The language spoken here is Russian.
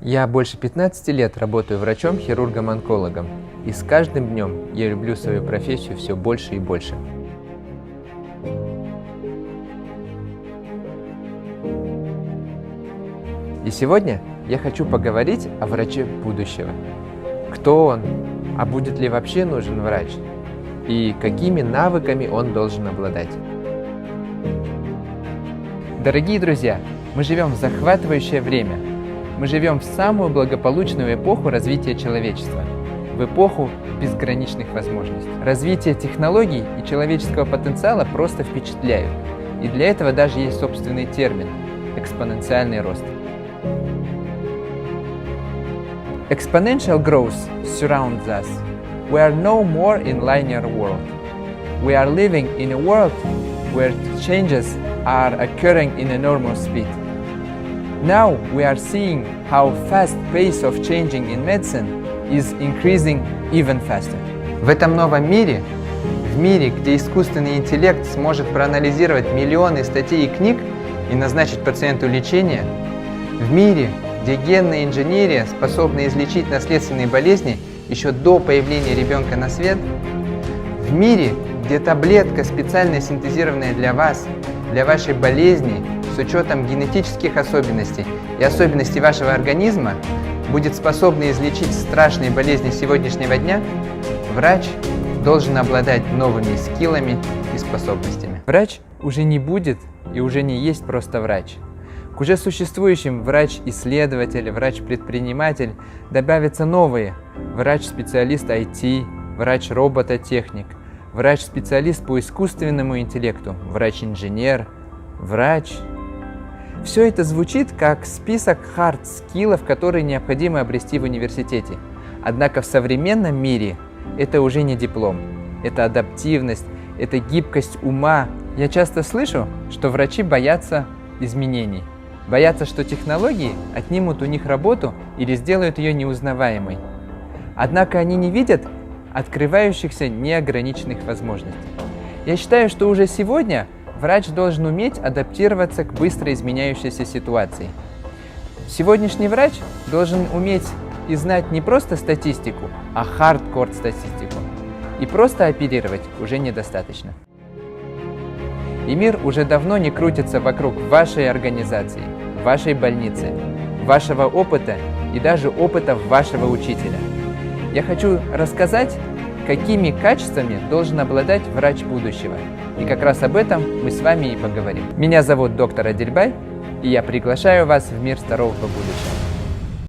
Я больше 15 лет работаю врачом-хирургом-онкологом, и с каждым днем я люблю свою профессию все больше и больше. И сегодня я хочу поговорить о враче будущего. Кто он? А будет ли вообще нужен врач? И какими навыками он должен обладать? Дорогие друзья, мы живем в захватывающее время. Мы живем в самую благополучную эпоху развития человечества, в эпоху безграничных возможностей. Развитие технологий и человеческого потенциала просто впечатляют. И для этого даже есть собственный термин – экспоненциальный рост. Exponential growth surrounds us. We are no more in linear world. We are living in a world where changes are occurring in enormous speed. Now we are seeing how fast pace of changing in medicine is increasing even faster. В этом новом мире, в мире, где искусственный интеллект сможет проанализировать миллионы статей и книг и назначить пациенту лечение, в мире, где генная инженерия способна излечить наследственные болезни еще до появления ребенка на свет, в мире, где таблетка, специально синтезированная для вас, для вашей болезни, с учетом генетических особенностей и особенностей вашего организма, будет способна излечить страшные болезни сегодняшнего дня, врач должен обладать новыми скиллами и способностями. Врач уже не будет и уже не есть просто врач. К уже существующим врач-исследователь, врач-предприниматель добавятся новые: врач-специалист IT, врач-робототехник, врач-специалист по искусственному интеллекту, врач-инженер, врач. Все это звучит как список хард-скиллов, которые необходимо обрести в университете. Однако в современном мире это уже не диплом, это адаптивность, это гибкость ума. Я часто слышу, что врачи боятся изменений, боятся, что технологии отнимут у них работу или сделают ее неузнаваемой. Однако они не видят открывающихся неограниченных возможностей. Я считаю, что уже сегодня врач должен уметь адаптироваться к быстро изменяющейся ситуации. Сегодняшний врач должен уметь и знать не просто статистику, а хардкор статистику. И просто оперировать уже недостаточно. И мир уже давно не крутится вокруг вашей организации, вашей больницы, вашего опыта и даже опыта вашего учителя. Я хочу рассказать, какими качествами должен обладать врач будущего. И как раз об этом мы с вами и поговорим. Меня зовут доктор Адилбай, и я приглашаю вас в мир здорового будущего.